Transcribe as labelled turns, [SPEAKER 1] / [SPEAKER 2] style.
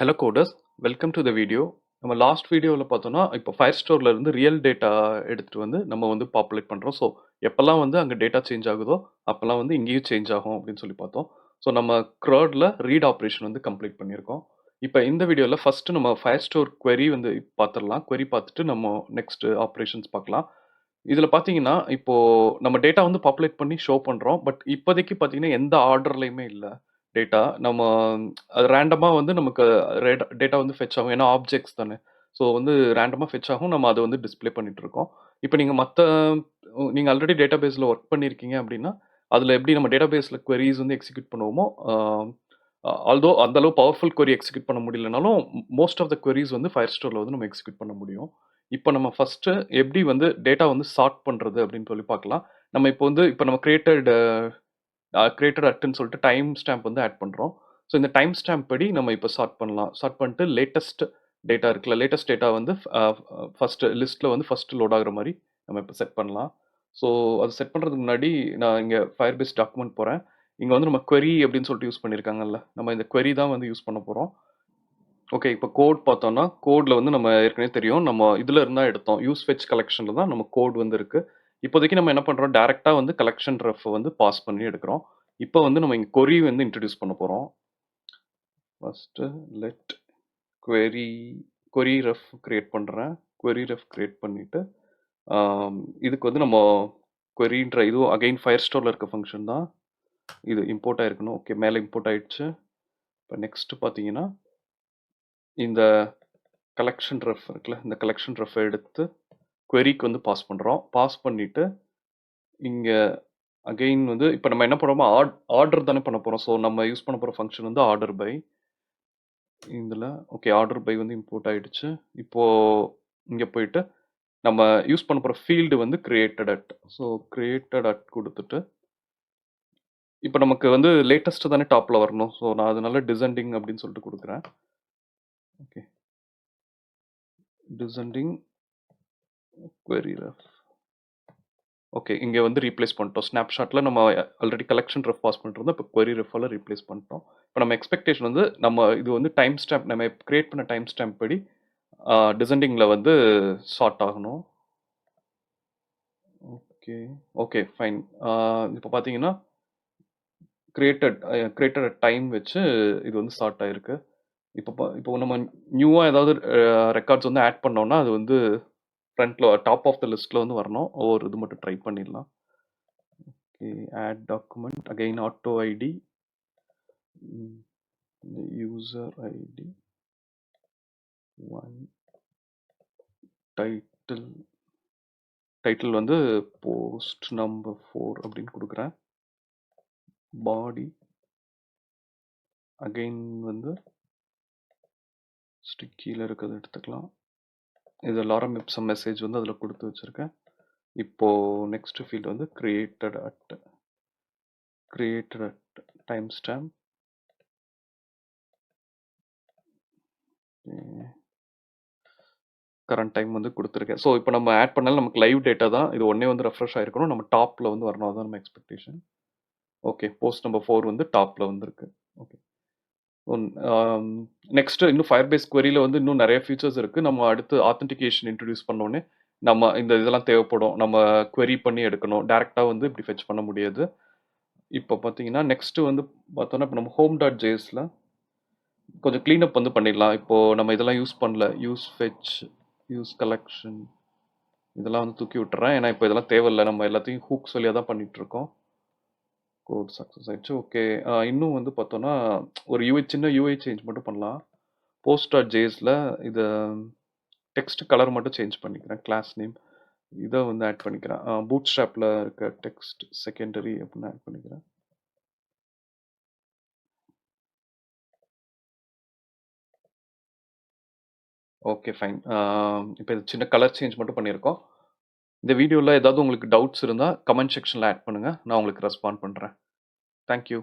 [SPEAKER 1] Hello coders, welcome to the video. நம்ம last வீடியோவில் பார்த்தோம்னா இப்போ ஃபயர்ஸ்டோரில் இருந்து ரியல் டேட்டா எடுத்துகிட்டு வந்து நம்ம வந்து பாப்புலேட் பண்ணுறோம். ஸோ எப்போல்லாம் வந்து அங்கே டேட்டா சேஞ்ச் ஆகுதோ அப்போல்லாம் வந்து இங்கேயும் சேஞ்ச் ஆகும் அப்படின்னு சொல்லி பார்த்தோம். ஸோ நம்ம க்ரர்டில் ரீட் ஆப்ரேஷன் வந்து கம்ப்ளீட் பண்ணியிருக்கோம். இப்போ இந்த வீடியோவில் ஃபஸ்ட்டு நம்ம ஃபயர்ஸ்டோர் query வந்து பார்த்துடலாம். query பார்த்துட்டு நம்ம நெக்ஸ்ட் ஆப்ரேஷன்ஸ் பார்க்கலாம். இதில் பார்த்தீங்கன்னா இப்போது நம்ம டேட்டா வந்து பாப்புலேட் பண்ணி ஷோ பண்ணுறோம். பட் இப்போதைக்கு பார்த்தீங்கன்னா எந்த ஆர்டர்லையுமே இல்லை டேட்டா. நம்ம அது ரேண்டமா வந்து நமக்கு டேட்டா வந்து ஃபெட்ச் ஆகும். ஏன்னா ஆப்ஜெக்ட்ஸ் தானே. ஸோ வந்து ரேண்டமா ஃபெட்ச் ஆகும். நம்ம அதை வந்து டிஸ்ப்ளே பண்ணிட்டு இருக்கோம். இப்போ நீங்க ஆல்ரெடி டேட்டாபேஸ்ல ஒர்க் பண்ணியிருக்கீங்க அப்படின்னா, அதுல எப்படி நம்ம டேட்டாபேஸ்ல queries வந்து எக்ஸிக்யூட் பண்ணுவோமோ, ஆல்தோ அந்த அளவு பவர்ஃபுல் query எக்ஸிக்யூட் பண்ண முடியலனாலும், மோஸ்ட் ஆஃப் த queries வந்து ஃபயர்ஸ்டோர்ல வந்து நம்ம எக்ஸிக்யூட் பண்ண முடியும். இப்போ நம்ம ஃபர்ஸ்ட் எப்படி வந்து டேட்டா வந்து சார்ட் பண்றது அப்படின்னு சொல்லி பார்க்கலாம். இப்போ நம்ம கிரியேட்டட் அட்ன்னு சொல்லிட்டு டைம் ஸ்டாம்ப் வந்து ஆட் பண்ணுறோம். ஸோ இந்த டைம் ஸ்டாம்ப் படி நம்ம இப்போ சார்ட் பண்ணலாம். சார்ட் பண்ணிட்டு லேட்டஸ்ட் டேட்டா இருக்குல்ல, லேட்டஸ்ட் டேட்டா வந்து ஃபர்ஸ்ட் லிஸ்ட்டில் வந்து ஃபர்ஸ்ட் லோட் ஆகுற மாதிரி நம்ம இப்போ செட் பண்ணலாம். ஸோ அது செட் பண்ணுறதுக்கு முன்னாடி நான் இங்கே ஃபயர்பேஸ் டாக்குமெண்ட் போகிறேன். இங்கே வந்து நம்ம query அப்படின்னு சொல்லிட்டு யூஸ் பண்ணியிருக்காங்கல்ல, நம்ம இந்த query தான் வந்து யூஸ் பண்ண போகிறோம். ஓகே, இப்போ கோட் பார்த்தோம்னா கோடில் வந்து நம்ம ஏற்கனவே தெரியும், நம்ம இதில் இருந்தால் எடுத்தோம். யூஸ் ஃபெச் கலெக்ஷனில் தான் நம்ம கோட் வந்து இருக்குது. இப்போதைக்கு நம்ம என்ன பண்ணுறோம், டேரெக்டாக வந்து கலெக்ஷன் ரெஃப் வந்து பாஸ் பண்ணி எடுக்கிறோம். இப்போ வந்து நம்ம இங்கே query வந்து இன்ட்ரடியூஸ் பண்ண போகிறோம். First let query ref create பண்ணுறேன். query ref கிரியேட் பண்ணிவிட்டு இதுக்கு வந்து நம்ம queryன்ற இதுவும் அகைன் ஃபயர்ஸ்டோரில் இருக்க ஃபங்க்ஷன் தான். இது இம்போர்ட் ஆகிருக்கணும். ஓகே, மேலே இம்போர்ட் ஆகிடுச்சு. இப்போ நெக்ஸ்ட்டு பார்த்தீங்கன்னா இந்த கலெக்ஷன் ரெஃப் இருக்குல்ல, இந்த கலெக்ஷன் ரெஃப் எடுத்து queryக்கு வந்து பாஸ் பண்ணுறோம். பாஸ் பண்ணிவிட்டு இங்கே அகெயின் வந்து இப்போ நம்ம என்ன பண்ணுறோமோ ஆர்டர் தானே பண்ண போகிறோம். ஸோ நம்ம யூஸ் பண்ண போகிற ஃபங்க்ஷன் வந்து ஆர்டர் பை. இதில் ஓகே, ஆர்டர் பை வந்து இம்போர்ட் ஆகிடுச்சு. இப்போது இங்கே போயிட்டு நம்ம யூஸ் பண்ண போகிற ஃபீல்டு வந்து created at. So created at கொடுத்துட்டு இப்போ நமக்கு வந்து லேட்டஸ்ட்டு தானே டாப்பில் வரணும். ஸோ நான் அதனால டிசெண்டிங் அப்படின்னு சொல்லிட்டு கொடுக்குறேன். Okay, descending query ref. Okay, இங்கே வந்து ரீப்ளேஸ் பண்ணிட்டோம். ஸ்னாப்ஷாட்டில் நம்ம ஆல்ரெடி கலெக்ஷன் ரெஃப் பாஸ் பண்ணிருந்தோம். இப்போ query ரெஃபால் ரீப்ளேஸ் பண்ணிட்டோம். இப்போ நம்ம எக்ஸ்பெக்டேஷன் வந்து இது வந்து டைம் ஸ்டாம்ப், நம்ம கிரியேட் பண்ண டைம் ஸ்டாம்ப் படி டிசெண்டிங்கில் வந்து சார்ட் ஆகணும். Okay okay fine. இப்போ பார்த்தீங்கன்னா கிரியேட்டட் டைம் வச்சு இது வந்து சார்ட் ஆகிருக்கு. இப்போ நம்ம நியூவாக ஏதாவது ரெக்கார்ட்ஸ் வந்து ஆட் பண்ணோம்னா அது வந்து ஃப்ரண்ட்ல டாப் ஆஃப் த லிஸ்ட்டில் வந்து வரணும். ஒரு இது மட்டும் ட்ரை பண்ணிடலாம். Okay, add document again auto ID, user ID 1, title வந்து போஸ்ட் நம்பர் 4 அப்படின்னு கொடுக்குறேன். பாடி அகைன் வந்து ஸ்டிக்கியில் இருக்கிறது எடுத்துக்கலாம். இது லாரம் இப்சம் மெசேஜ் வந்து அதில் கொடுத்து வச்சுருக்கேன். இப்போது நெக்ஸ்ட் ஃபீல்டு வந்து created at time stamp. Current time வந்து கொடுத்துருக்கேன். ஸோ இப்போ நம்ம ஆட் பண்ணாலும் நமக்கு லைவ் டேட்டா தான். இது ஒன்றே வந்து ரெஃப்ரெஷ் ஆகிருக்கணும். நம்ம டாப்பில் வந்து வரணும். அதுதான் நம்ம எக்ஸ்பெக்டேஷன். ஓகே, போஸ்ட் நம்பர் 4 வந்து டாப்பில் வந்துருக்கு. ஓகே, நெக்ஸ்ட்டு இன்னும் ஃபயர்பேஸ் queryல வந்து இன்னும் நிறைய ஃபீச்சர்ஸ் இருக்குது. நம்ம அடுத்து ஆத்தென்டிகேஷன் இன்ட்ரடியூஸ் பண்ணோன்னே நம்ம இதெல்லாம் தேவைப்படும். நம்ம query பண்ணி எடுக்கணும். டேரெக்டாக வந்து இப்படி ஃபெச் பண்ண முடியாது. இப்போ பார்த்தீங்கன்னா நெக்ஸ்ட்டு வந்து பார்த்தோன்னா இப்போ நம்ம home.jsல கொஞ்சம் க்ளீனப் வந்து பண்ணிடலாம். இப்போது நம்ம இதெல்லாம் யூஸ் பண்ணல. யூஸ் ஃபெச், யூஸ் கலெக்ஷன் இதெல்லாம் வந்து தூக்கி விட்டுறேன். ஏன்னா இப்போ இதெல்லாம் தேவையில்லை. நம்ம எல்லாத்தையும் ஹூக்ஸ் வழியாக தான் பண்ணிகிட்ருக்கோம். கோட் சக்ஸஸ் ஆகிடுச்சு. ஓகே, இன்னும் வந்து பார்த்தோன்னா ஒரு சின்ன யூஐ சேஞ்ச் மட்டும் பண்ணலாம். post.jsல இதை டெக்ஸ்ட் கலர் மட்டும் சேஞ்ச் பண்ணிக்கிறேன். கிளாஸ் நேம் இதை வந்து ஆட் பண்ணிக்கிறேன். பூட் ஸ்ட்ராப்பில் இருக்க டெக்ஸ்ட் செகண்டரி அப்படின்னு ஆட் பண்ணிக்கிறேன். Okay fine. இப்போ இது சின்ன கலர் சேஞ்ச் மட்டும் பண்ணியிருக்கோம். இந்த வீடியோவில் ஏதாவது உங்களுக்கு டவுட்ஸ் இருந்தால் கமெண்ட் செக்ஷனில் ஆட் பண்ணுங்கள். நான் உங்களுக்கு ரெஸ்பாண்ட் பண்ணுறேன். தேங்க்யூ.